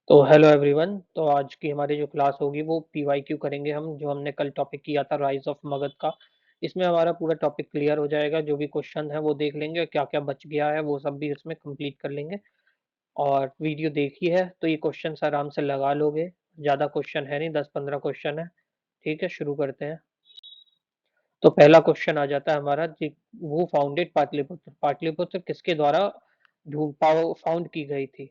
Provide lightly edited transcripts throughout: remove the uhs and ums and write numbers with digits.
तो hello everyone. तो आज की हमारी जो क्लास होगी वो पीवाईक्यू करेंगे हम, जो हमने कल टॉपिक किया था राइज ऑफ मगध का। इसमें हमारा पूरा टॉपिक क्लियर हो जाएगा, जो भी क्वेश्चन है वो देख लेंगे, क्या क्या बच गया है वो सब भी इसमें कंप्लीट कर लेंगे। और वीडियो देखी है तो ये क्वेश्चन आराम से लगा लोगे। ज़्यादा क्वेश्चन है नहीं, 10-15 क्वेश्चन है। ठीक है, शुरू करते हैं। तो पहला क्वेश्चन आ जाता है हमारा वो फाउंडेड पाटलिपुत्र। पाटलिपुत्र किसके द्वारा फाउंड की गई थी?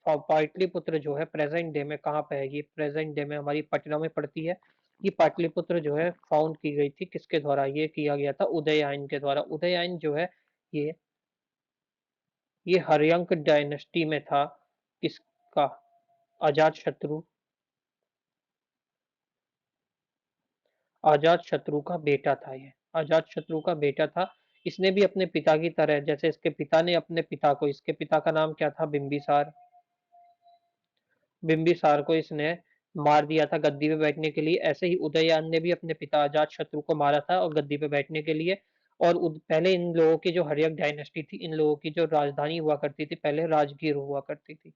पाटलिपुत्र जो है प्रेजेंट डे में कहाँ पे है? ये प्रेजेंट डे में हमारी पटना में पड़ती है। ये पाटलिपुत्र जो है फाउंड की गई थी किसके द्वारा? ये किया गया था उदयन के द्वारा। उदयन जो है ये ये हर्यंक डायनेस्टी में था। किसका? अजात शत्रु। अजात शत्रु का बेटा था ये। अजात शत्रु का बेटा था। इसने भी अपने पिता की तरह, जैसे इसके पिता ने अपने पिता को, इसके पिता का नाम क्या था? बिंबिसार। बिंबिसार को इसने मार दिया था गद्दी पे बैठने के लिए। ऐसे ही उदयन ने भी अपने पिता अजात शत्रु को मारा था और गद्दी पे बैठने के लिए। और पहले इन लोगों की जो हर्यक डायनेस्टी थी, इन लोगों की जो राजधानी हुआ करती थी पहले राजगीर हुआ करती थी।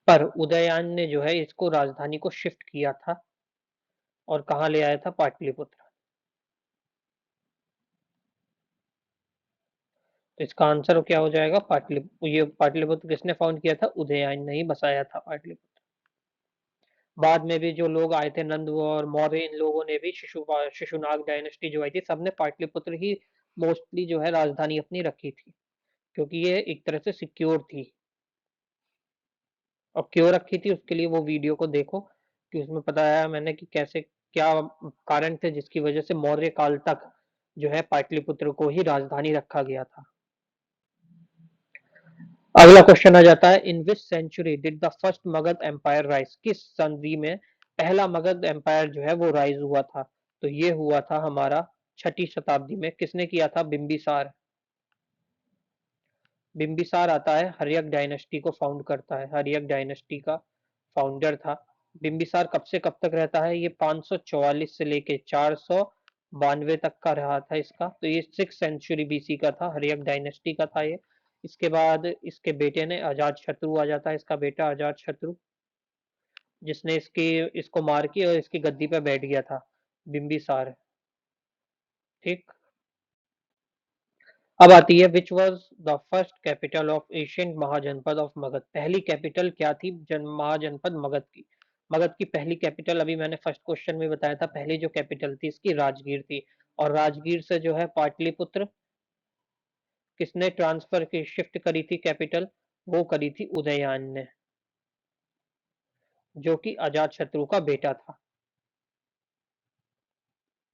पर उदयन ने जो है इसको राजधानी को शिफ्ट किया था और कहाँ ले आया था? पाटलिपुत्र। तो इसका आंसर क्या हो जाएगा? ये पाटलिपुत्र किसने फाउंड किया था? उदयन ने ही बसाया था पाटलिपुत्र। बाद में भी जो लोग आए थे, नंद और मौर्य, इन लोगों ने भी शिशुनाग डायनेस्टी जो आई थी, सबने पाटलिपुत्र ही मोस्टली जो है राजधानी अपनी रखी थी, क्योंकि ये एक तरह से सिक्योर थी। और क्यों रखी थी उसके लिए वो वीडियो को देखो, कि उसमें बताया मैंने कि कैसे क्या कारण थे जिसकी वजह से मौर्य काल तक जो है पाटलिपुत्र को ही राजधानी रखा गया था। अगला क्वेश्चन आ जाता है, in which century did the first Magadha empire rise? किस संधि में पहला मगध एम्पायर जो है वो राइज हुआ था? तो ये हुआ था हमारा छठी शताब्दी में। किसने किया था? बिंबिसार। बिंबिसार आता है, हर्यक डायनेस्टी को फाउंड करता है, हर्यक डायनेस्टी का फाउंडर था। बिंबिसार कब से कब तक रहता है? ये 544 से लेके 492 तक का रहा था इसका। तो ये 6th सेंचुरी बीसी का था, हर्यक डायनेस्टी का था ये। इसके बाद इसके बेटे ने अजात शत्रु आ जाता है, इसका बेटा अजात शत्रु, जिसने इसको मार के और इसकी गद्दी पे बैठ गया था, बिंबिसार। ठीक। अब आती है, which was the first capital of ancient mahajanapada of Magadha? पहली कैपिटल क्या थी महाजनपद मगध की? मगध की पहली कैपिटल, अभी मैंने फर्स्ट क्वेश्चन में बताया था, पहली जो कैपिटल थी इसकी राजगीर थी। और राजगीर से जो है पाटलिपुत्र किसने ट्रांसफर की, शिफ्ट करी थी कैपिटल? वो करी थी उदयन ने, जो कि अजात शत्रु का बेटा था।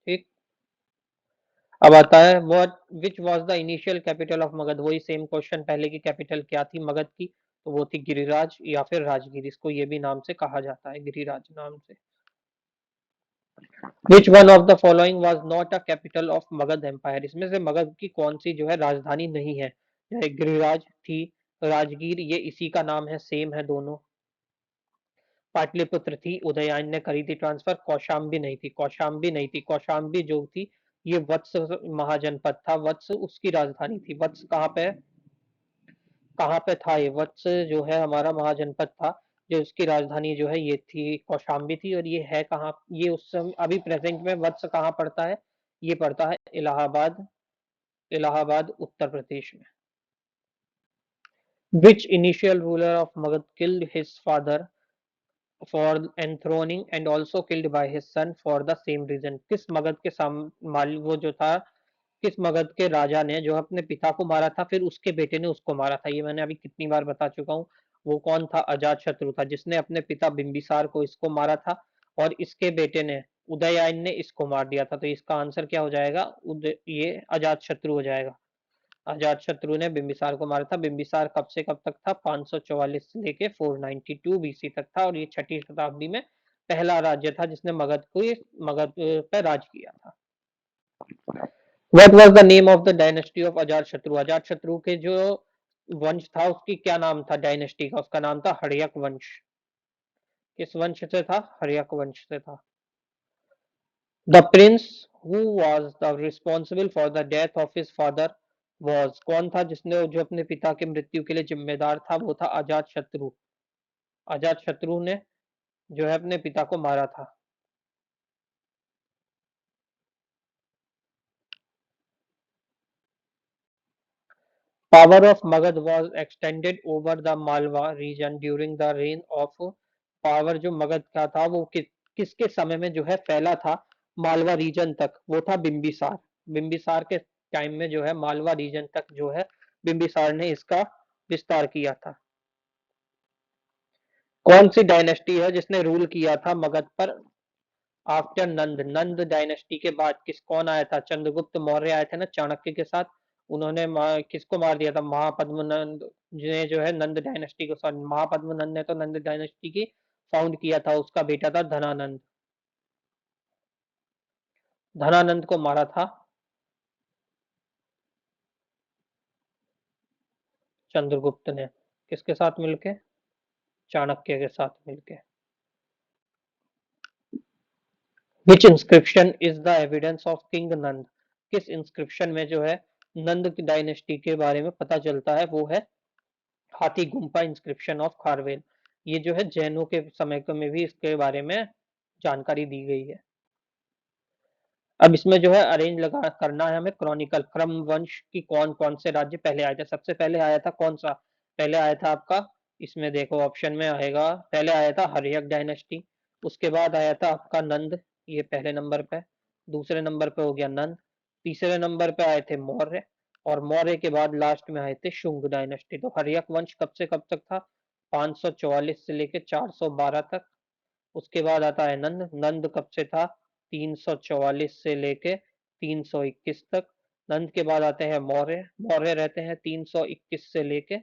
ठीक। अब आता है, what which was the initial capital of Magadh? वही सेम क्वेश्चन, पहले की कैपिटल क्या थी मगध की? तो वो थी गिरिराज या फिर राजगीर, इसको ये भी नाम से कहा जाता है, गिरिराज नाम से। Which one of the following was not a capital of Magadh empire? इसमें से मगध की कौन सी जो है राजधानी नहीं है? जैसे गिरिराज थी, राजगीर ये इसी का नाम है, सेम है दोनों। पाटलिपुत्र थी, उदयन ने करी थी ट्रांसफर। कौशाम्बी नहीं थी, कौशाम्बी नहीं थी, कौशाम्बी जो थी ये वत्स महाजनपद था, वत्स उसकी राजधानी थी। वत्स कहाँ पे था? ये वत्स जो है हमारा महाजनपद था, जो उसकी राजधानी जो है ये थी, कौशाम्बी थी। और ये है कहाँ? ये उस समय अभी प्रेजेंट में वत्स कहाँ पड़ता है? ये पड़ता है इलाहाबाद, इलाहाबाद उत्तर प्रदेश में। Which initial ruler of Magadha killed his father for enthroning and also killed by his son for the same reason? किस मगध के मालिक वो जो था, किस मगध के राजा ने जो अपने पिता को मारा था फिर उसके बेटे ने उसको मारा था? ये मैंने अभी कितनी बार बता चुका हूँ। वो कौन था? अजात शत्रु था, जिसने अपने पिता बिंबिसार को इसको मारा था और इसके बेटे ने उदयन ने इसको मार दिया था। तो इसका आंसर क्या हो जाएगा? ये अजात शत्रु हो जाएगा। अजात शत्रु ने बिंबिसार को मारा था। बिंबिसार कब से कब तक था? 544 से लेके 492 बीसी तक था, और ये छठी शताब्दी में पहला राज्य था जिसने मगध पर राज किया था। What was the name of the dynasty of Ajatashatru? अजात शत्रु के जो वंश था उसकी क्या नाम था डायनेस्टी का? उसका नाम था हर्यक वंश। किस वंश से था? हर्यक वंश से था। The Prince who was the responsible for the death of his father was कौन था जिसने जो अपने पिता की मृत्यु के लिए जिम्मेदार था, वो था अजात शत्रु। अजात शत्रु ने जो है अपने पिता को मारा था। Power of Magadh was extended over the Malwa region during the reign of power जो मगध का था वो किसके समय में जो है फैला था मालवा रीजन तक, वो था बिंबिसार। बिंबिसार के टाइम में जो है मालवा रीजन तक जो है बिंबिसार ने इसका विस्तार किया था। कौन सी डायनेस्टी है जिसने रूल किया था मगध पर आफ्टर नंद? नंद डायनेस्टी के बाद कौन आया था? चंद्रगुप्त मौर्य आए थे ना चाणक्य के साथ। उन्होंने किसको मार दिया था? महापद्मनंद ने जो है नंद डायनेस्टी को, सॉरी महापद्मनंद ने तो नंद डायनेस्टी की फाउंड किया था, उसका बेटा था धनानंद। धनानंद को मारा था चंद्रगुप्त ने, किसके साथ मिलके? चाणक्य के साथ मिलके। Which inscription is the evidence of king Nand? किस इंस्क्रिप्शन में जो है नंद की डायनेस्टी के बारे में पता चलता है? वो है हाथी गुम्फा इंस्क्रिप्शन ऑफ खारवेल। ये जो है जैनों के समय में भी इसके बारे में जानकारी दी गई है। अब इसमें जो है अरेंज लगा करना है हमें क्रॉनिकल क्रम वंश की कौन कौन से राज्य पहले आए थे। सबसे पहले आया था कौन सा? पहले आया था आपका, इसमें देखो ऑप्शन में आएगा, पहले आया था हर्यक डायनेस्टी, उसके बाद आया था आपका नंद, ये पहले नंबर पे। दूसरे नंबर पे हो गया नंद। तीसरे नंबर पे आए थे मौर्य, और मौर्य के बाद लास्ट में आए थे शुंग डायनेस्टी। तो हर्यक वंश कब से कब तक था? 544 से लेके 412 तक। उसके बाद आता है नंद। नंद कब से था? 344 से लेके 321 तक। नंद के बाद आते हैं मौर्य। मौर्य रहते हैं 321 से लेके,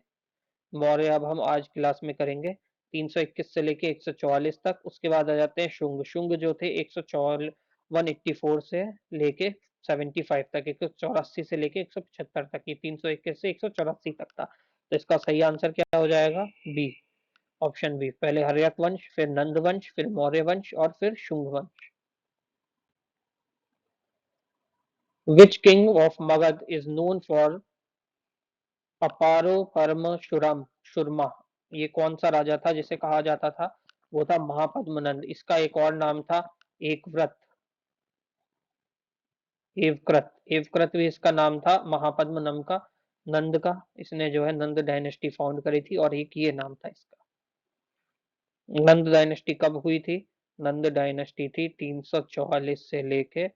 मौर्य अब हम आज क्लास में करेंगे 321 से लेके 144 तक। उसके बाद आ जाते हैं शुंग। शुंग जो थे 184 से लेके 75 तक, 184 से लेके 175 तक, ये 321 से 184 तक था। तो इसका सही आंसर क्या हो जाएगा? B, option B. पहले हर्यक वंश, फिर नंद वंश, फिर मौर्य वंश और फिर शुंग वंश। Which king of Magadha is known for अपारो परमशुरम शुरमा? ये कौन सा राजा था जिसे कहा जाता था? वो था महापद्मनंद। इसका एक और नाम था एकव्रत, एवकृत। एवकृत भी इसका नाम था महापद्मनंद का, नंद का। इसने जो है नंद डायनेस्टी फाउंड करी थी और एक ये नाम था इसका। नंद डायनेस्टी कब हुई थी? नंद डायनेस्टी थी 344 से लेके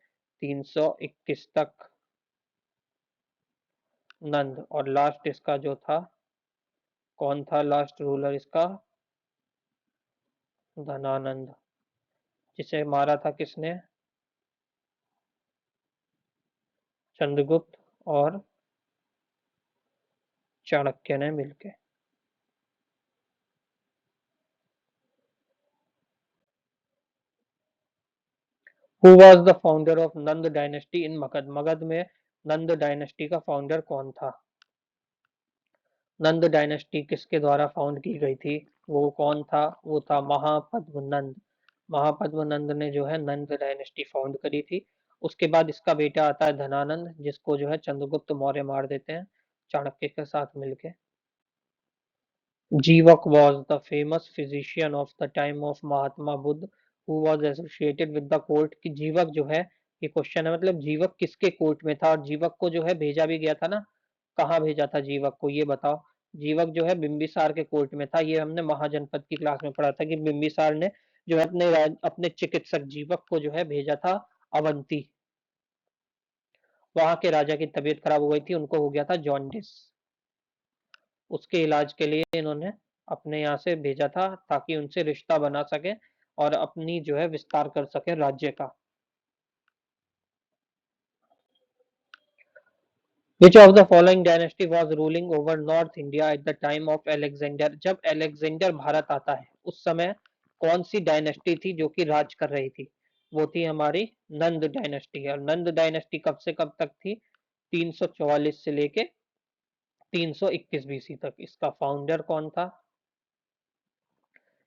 321 तक नंद। और लास्ट इसका जो था, कौन था लास्ट रूलर इसका? धनानंद, जिसे मारा था किसने? चंद्रगुप्त और चाणक्य ने मिलके। Who was the founder of Nand dynasty in Magadh? Magadh में नंद डायनेस्टी का फाउंडर कौन था? नंद डायनेस्टी किसके द्वारा फाउंड की गई थी? वो कौन था? वो था महापद्मनंद। महापद्मनंद ने जो है नंद डायनेस्टी फाउंड करी थी। उसके बाद इसका बेटा आता है धनानंद, जिसको जो है चंद्रगुप्त मौर्य मार देते हैं चाणक्य के साथ मिलके। जीवक was the famous physician of the time of Mahatma Buddha who was associated with the court। कि जीवक जो है, ये क्वेश्चन है, मतलब जीवक किसके कोर्ट में था? और जीवक को जो है भेजा भी गया था ना, कहाँ भेजा था जीवक को, ये बताओ। जीवक जो है बिंबिसार के कोर्ट में था। ये हमने महाजनपद की क्लास में पढ़ा था कि बिंबिसार ने जो है अपने चिकित्सक जीवक को जो है भेजा था अवंती। वहां के राजा की तबीयत खराब हो गई थी, उनको हो गया था जॉन्डिस। उसके इलाज के लिए इन्होंने अपने यहाँ से भेजा था ताकि उनसे रिश्ता बना सके और अपनी जो है विस्तार कर सके राज्य का। Which of the following dynasty was ruling over north India at the time of Alexander? जब एलेक्जेंडर भारत आता है उस समय कौन सी डायनेस्टी थी जो कि राज कर रही थी? वो थी हमारी नंद डायनेस्टी। और नंद डायनेस्टी कब से कब तक थी? 344 से लेके 321 बीसी तक। इसका फाउंडर कौन था?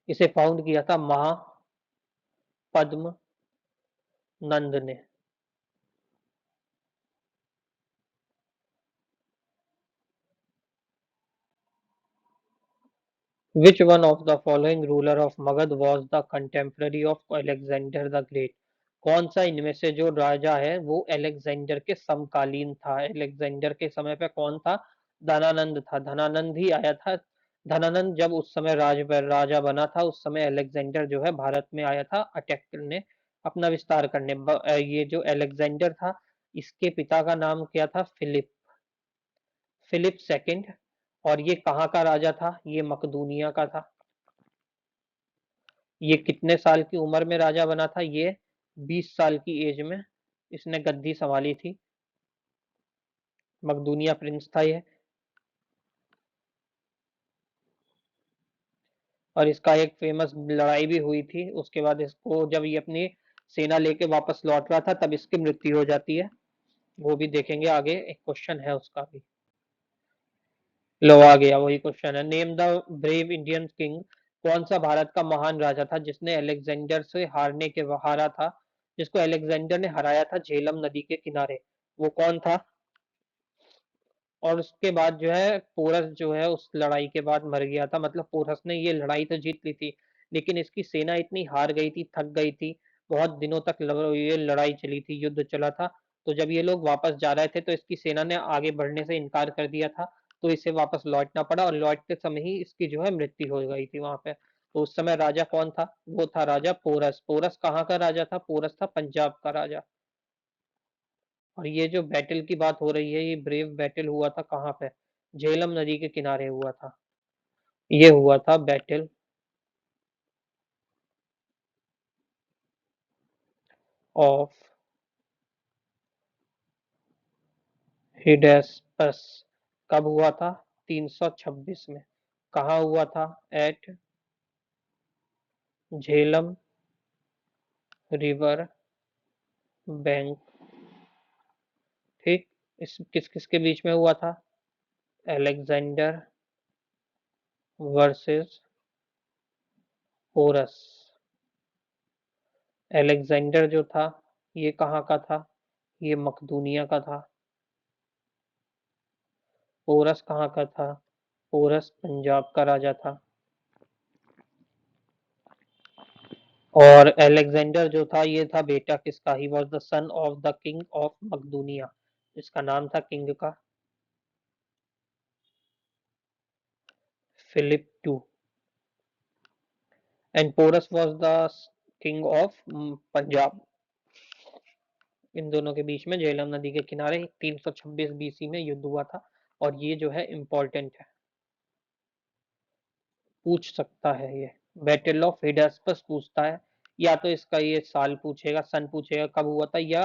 इसे फाउंड किया था महापद्म नंद ने। Which one of the following ruler of Magध was the contemporary of Alexander the Great? कौन सा इनमें से जो राजा है वो अलेक्जेंडर के समकालीन था? अलेक्जेंडर के समय पे कौन था? धनानंद था। धनानंद ही आया था। धनानंद जब उस समय राजा बना था, उस समय अलेक्जेंडर जो है भारत में आया था अटैक करने, अपना विस्तार करने। ये जो अलेक्जेंडर था, इसके पिता का नाम क्या था? फिलिप। Philip second. और ये कहाँ का राजा था? ये मकदूनिया का था। ये कितने साल की उम्र में राजा बना था? ये 20 साल की एज में इसने गद्दी संभाली थी। मकदूनिया प्रिंस था ये। और इसका एक फेमस लड़ाई भी हुई थी। उसके बाद इसको जब ये अपनी सेना लेके वापस लौट रहा था, तब इसकी मृत्यु हो जाती है। वो भी देखेंगे आगे, एक क्वेश्चन है उसका भी। लो आ गया, वही क्वेश्चन है। Name the brave Indian king. कौन सा भारत का महान राजा था जिसने अलेक्जेंडर से हारा था, जिसको अलेक्जेंडर ने हराया था झेलम नदी के किनारे? वो कौन था? और उसके बाद जो है पोरस जो है उस लड़ाई के बाद मर गया था। मतलब पोरस ने ये लड़ाई तो जीत ली थी, लेकिन इसकी सेना इतनी हार गई थी, थक गई थी। बहुत दिनों तक ये लड़ाई चली थी, युद्ध चला था। तो जब ये लोग वापस जा रहे थे तो इसकी सेना ने आगे बढ़ने से इनकार कर दिया था। तो इसे वापस लौटना पड़ा और लौटते समय ही इसकी जो है मृत्यु हो गई थी वहां पे। तो उस समय राजा कौन था? वो था राजा पोरस। पोरस कहाँ का राजा था? पोरस था पंजाब का राजा। और ये जो बैटल की बात हो रही है, ये ब्रेव बैटल हुआ था कहाँ पे? झेलम नदी के किनारे हुआ था। ये हुआ था बैटल ऑफ हिडेस्पस। कब हुआ था? 326 में। कहाँ हुआ था? At Jhelum river bank. ठीक। इस किस किस के बीच में हुआ था? Alexander versus porous. अलेक्जेंडर जो था, ये कहाँ का था? ये मकदूनिया का था। पोरस कहाँ का था? पोरस पंजाब का राजा था। और अलेक्जेंडर जो था, ये था बेटा किसका? He was the son of the king of मकदूनिया। इसका नाम था किंग का Philip two. And Porus was the king of Punjab. इन दोनों के बीच में झेलम नदी के किनारे 326 बीसी में युद्ध हुआ था। और ये जो है इम्पोर्टेंट है, पूछ सकता है ये। बैटल ऑफ हिडास्पस पूछता है, या तो इसका ये साल पूछेगा, सन पूछेगा कब हुआ था, या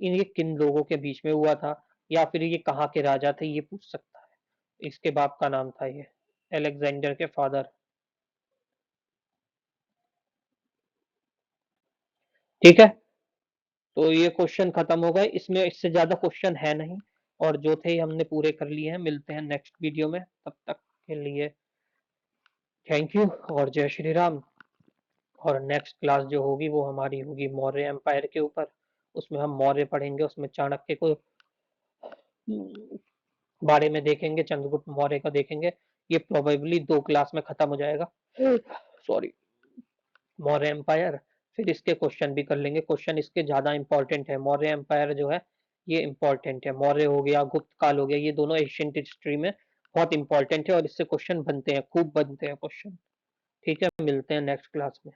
इन ये किन लोगों के बीच में हुआ था, या फिर ये कहाँ के राजा थे, ये पूछ सकता है। इसके बाप का नाम था ये, अलेक्जेंडर के फादर। ठीक है। तो ये क्वेश्चन खत्म हो गए, इसमें इससे ज्यादा क्वेश्चन है नहीं। और जो थे हमने पूरे कर लिए हैं। मिलते हैं नेक्स्ट वीडियो में, तब तक के लिए थैंक यू और जय श्री राम। और नेक्स्ट क्लास जो होगी वो हमारी होगी मौर्य एम्पायर के ऊपर। उसमें हम मौर्य पढ़ेंगे, उसमें चाणक्य को बारे में देखेंगे, चंद्रगुप्त मौर्य का देखेंगे। ये प्रोबेबली 2 क्लास में खत्म हो जाएगा। सॉरी। मौर्य एम्पायर। फिर इसके क्वेश्चन भी कर लेंगे। क्वेश्चन इसके ज्यादा इंपॉर्टेंट है। मौर्य एम्पायर जो है ये इंपॉर्टेंट है। मौर्य हो गया, गुप्त काल हो गया, ये दोनों एशियन हिस्ट्री में बहुत इंपॉर्टेंट है और इससे क्वेश्चन बनते हैं, खूब बनते हैं क्वेश्चन। ठीक है, मिलते हैं नेक्स्ट क्लास में।